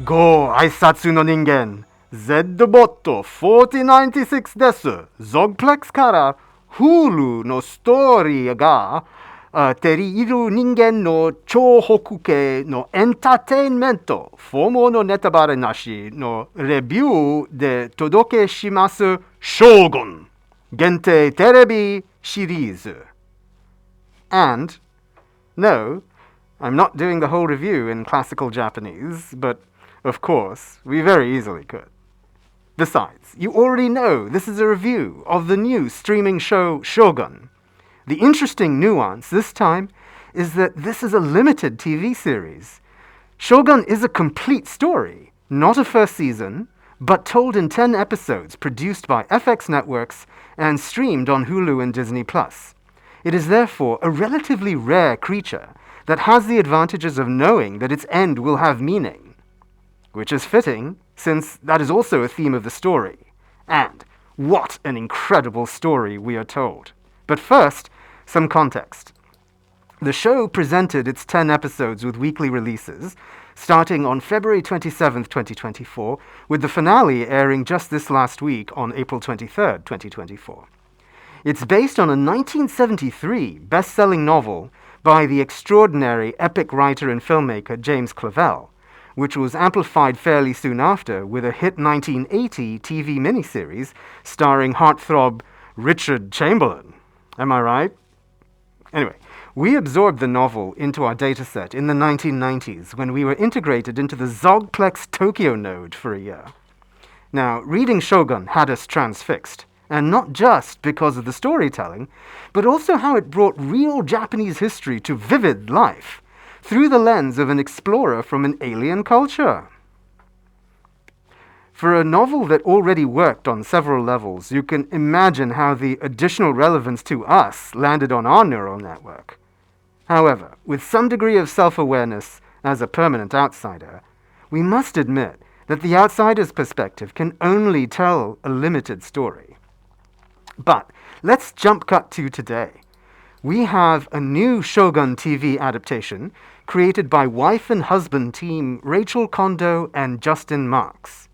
Go aisatsu no ningen, Z-Bot 4096 desu. Zogplex kara Hulu no story ga teriiru ningen no chōhoku kei no entertainmento. Fomo no netabare nashi no review de todoke shimasu Shogun. Gente terebi series. And, no, I'm not doing the whole review in classical Japanese, but of course, we very easily could. Besides, you already know this is a review of the new streaming show Shogun. The interesting nuance this time is that this is a limited TV series. Shogun is a complete story, not a first season, but told in 10 episodes produced by FX Networks and streamed on Hulu and Disney+. It is therefore a relatively rare creature that has the advantages of knowing that its end will have meaning, which is fitting, since that is also a theme of the story. And what an incredible story we are told. But first, some context. The show presented its 10 episodes with weekly releases, starting on February 27th, 2024, with the finale airing just this last week on April 23rd, 2024. It's based on a 1973 best-selling novel by the extraordinary epic writer and filmmaker James Clavell, which was amplified fairly soon after with a hit 1980 TV miniseries starring heartthrob Richard Chamberlain. Am I right? Anyway, we absorbed the novel into our dataset in the 1990s when we were integrated into the Zogplex Tokyo node for a year. Now, reading Shogun had us transfixed, and not just because of the storytelling, but also how it brought real Japanese history to vivid life through the lens of an explorer from an alien culture. For a novel that already worked on several levels, you can imagine how the additional relevance to us landed on our neural network. However, with some degree of self-awareness as a permanent outsider, we must admit that the outsider's perspective can only tell a limited story. But let's jump cut to today. We have a new Shogun TV adaptation created by wife and husband team Rachel Kondo and Justin Marks.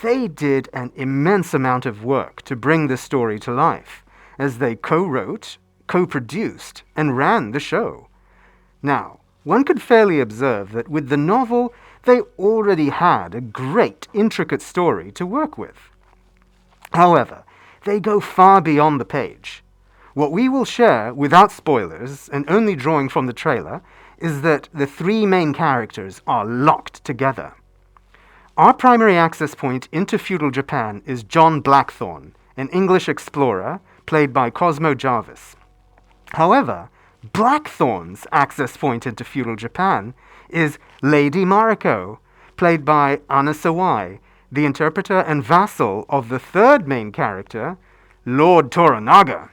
They did an immense amount of work to bring this story to life, as they co-wrote, co-produced, and ran the show. Now, one could fairly observe that with the novel, they already had a great, intricate story to work with. However, they go far beyond the page. What we will share, without spoilers, and only drawing from the trailer, is that the three main characters are locked together. Our primary access point into feudal Japan is John Blackthorne, an English explorer, played by Cosmo Jarvis. However, Blackthorne's access point into feudal Japan is Lady Mariko, played by Anna Sawai, the interpreter and vassal of the third main character, Lord Toranaga,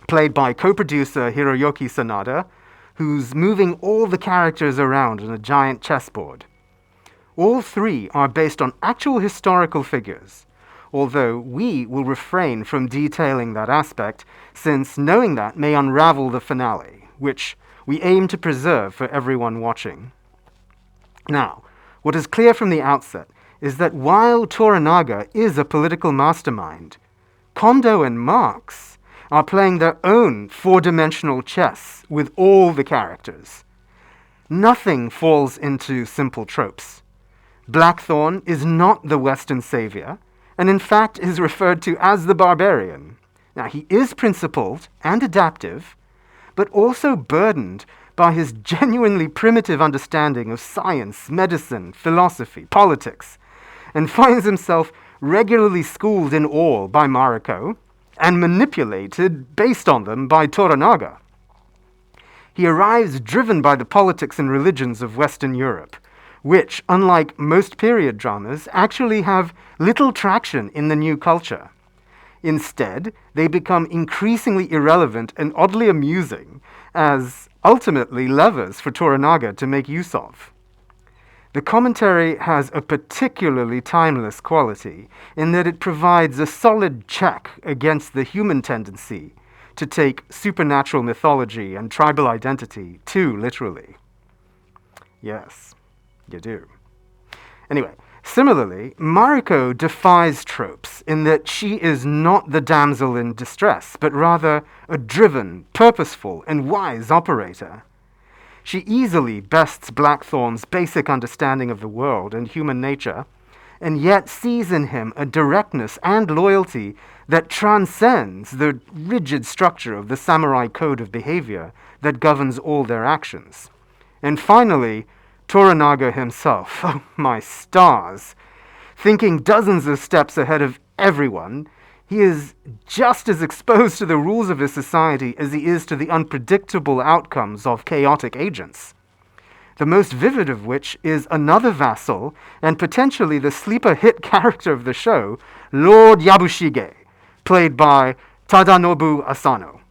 played by co-producer Hiroyuki Sanada, who's moving all the characters around on a giant chessboard. All three are based on actual historical figures, although we will refrain from detailing that aspect, since knowing that may unravel the finale, which we aim to preserve for everyone watching. Now, what is clear from the outset is that while Toranaga is a political mastermind, Kondo and Marx are playing their own four-dimensional chess with all the characters. Nothing falls into simple tropes. Blackthorne is not the Western savior, and in fact is referred to as the barbarian. Now, he is principled and adaptive, but also burdened by his genuinely primitive understanding of science, medicine, philosophy, politics, and finds himself regularly schooled in all by Mariko and manipulated based on them by Toranaga. He arrives driven by the politics and religions of Western Europe, which, unlike most period dramas, actually have little traction in the new culture. Instead, they become increasingly irrelevant and oddly amusing as ultimately levers for Toranaga to make use of. The commentary has a particularly timeless quality in that it provides a solid check against the human tendency to take supernatural mythology and tribal identity too literally. Yes, you do. Anyway, similarly, Mariko defies tropes in that she is not the damsel in distress, but rather a driven, purposeful, and wise operator. She easily bests Blackthorn's basic understanding of the world and human nature, and yet sees in him a directness and loyalty that transcends the rigid structure of the samurai code of behavior that governs all their actions. And finally, Toranaga himself, oh my stars, thinking dozens of steps ahead of everyone, he is just as exposed to the rules of his society as he is to the unpredictable outcomes of chaotic agents. The most vivid of which is another vassal, and potentially the sleeper hit character of the show, Lord Yabushige, played by Tadanobu Asano.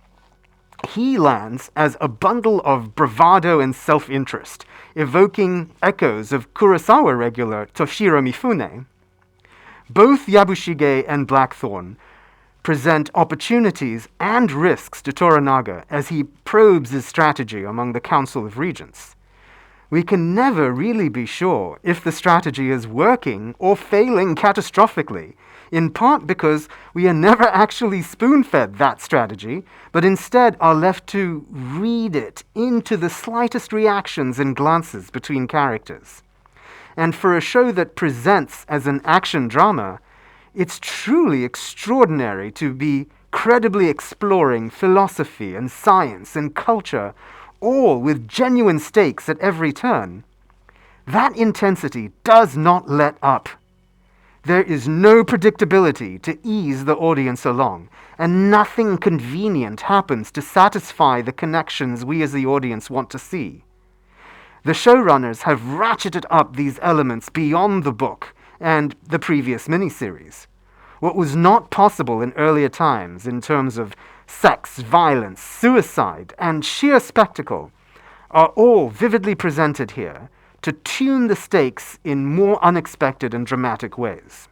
He lands as a bundle of bravado and self-interest, evoking echoes of Kurosawa regular Toshiro Mifune. Both Yabushige and Blackthorn present opportunities and risks to Toranaga as he probes his strategy among the Council of Regents. We can never really be sure if the strategy is working or failing catastrophically, in part because we are never actually spoon-fed that strategy, but instead are left to read it into the slightest reactions and glances between characters. And for a show that presents as an action drama, it's truly extraordinary to be credibly exploring philosophy and science and culture, all with genuine stakes at every turn. That intensity does not let up. There is no predictability to ease the audience along, and nothing convenient happens to satisfy the connections we as the audience want to see. The showrunners have ratcheted up these elements beyond the book and the previous miniseries. What was not possible in earlier times in terms of sex, violence, suicide, and sheer spectacle are all vividly presented here to tune the stakes in more unexpected and dramatic ways.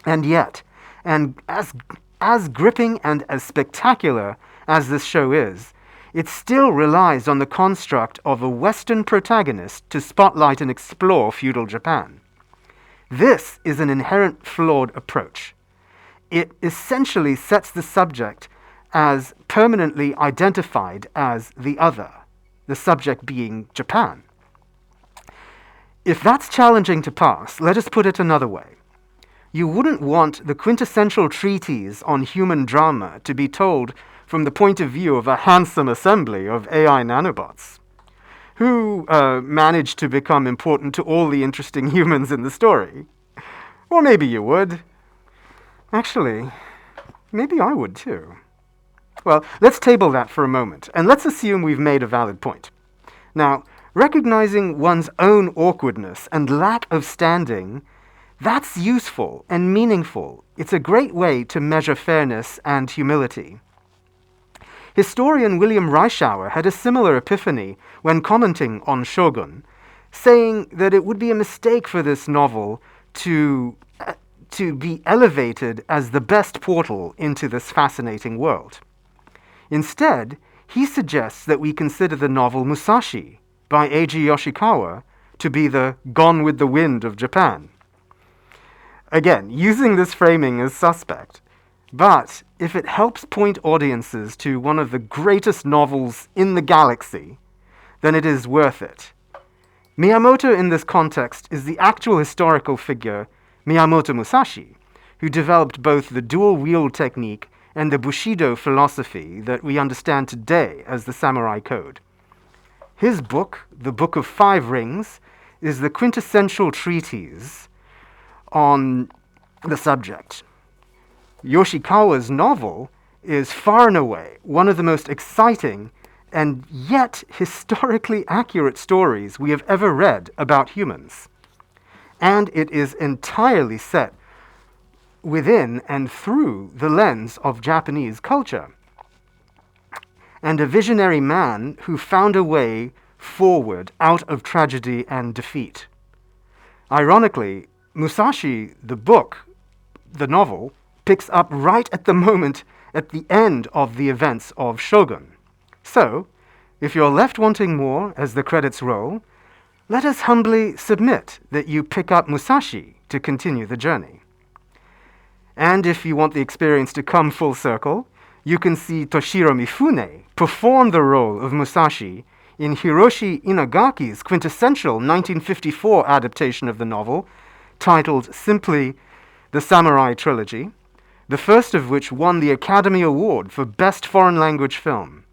And yet, and as gripping and as spectacular as this show is, it still relies on the construct of a Western protagonist to spotlight and explore feudal Japan. This is an inherent flawed approach. It essentially sets the subject as permanently identified as the other, the subject being Japan. If that's challenging to pass, let us put it another way. You wouldn't want the quintessential treatise on human drama to be told from the point of view of a handsome assembly of AI nanobots, who managed to become important to all the interesting humans in the story. Or maybe you would. Actually, maybe I would too. Well, let's table that for a moment, and let's assume we've made a valid point. Now, recognizing one's own awkwardness and lack of standing, that's useful and meaningful. It's a great way to measure fairness and humility. Historian William Reischauer had a similar epiphany when commenting on Shogun, saying that it would be a mistake for this novel to be elevated as the best portal into this fascinating world. Instead, he suggests that we consider the novel Musashi by Eiji Yoshikawa to be the Gone with the Wind of Japan. Again, using this framing is suspect, but if it helps point audiences to one of the greatest novels in the galaxy, then it is worth it. Miyamoto in this context is the actual historical figure Miyamoto Musashi, who developed both the dual-wield technique and the Bushido philosophy that we understand today as the Samurai Code. His book, The Book of Five Rings, is the quintessential treatise on the subject. Yoshikawa's novel is far and away one of the most exciting and yet historically accurate stories we have ever read about humans. And it is entirely set within and through the lens of Japanese culture, and a visionary man who found a way forward out of tragedy and defeat. Ironically, Musashi, the book, the novel, picks up right at the moment at the end of the events of Shogun. So, if you're left wanting more as the credits roll, let us humbly submit that you pick up Musashi to continue the journey. And if you want the experience to come full circle, you can see Toshiro Mifune perform the role of Musashi in Hiroshi Inagaki's quintessential 1954 adaptation of the novel, titled simply The Samurai Trilogy, the first of which won the Academy Award for Best Foreign Language Film.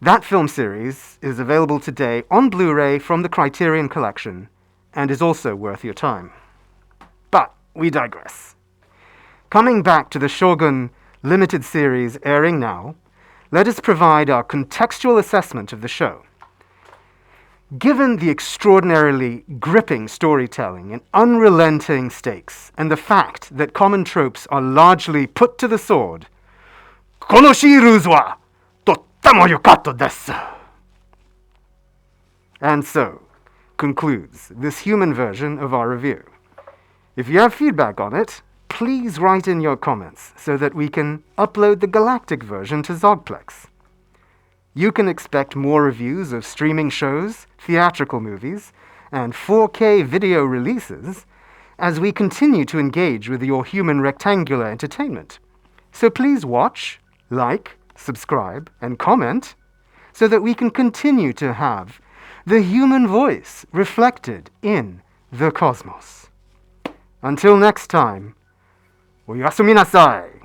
That film series is available today on Blu-ray from the Criterion Collection and is also worth your time. But we digress. Coming back to the Shogun limited series airing now, let us provide our contextual assessment of the show. Given the extraordinarily gripping storytelling and unrelenting stakes, and the fact that common tropes are largely put to the sword, このシリーズはとっても良かったです. And so concludes this human version of our review. If you have feedback on it, please write in your comments so that we can upload the galactic version to Zogplex. You can expect more reviews of streaming shows, theatrical movies, and 4K video releases as we continue to engage with your human rectangular entertainment. So please watch, like, subscribe, and comment so that we can continue to have the human voice reflected in the cosmos. Until next time, おやすみなさい.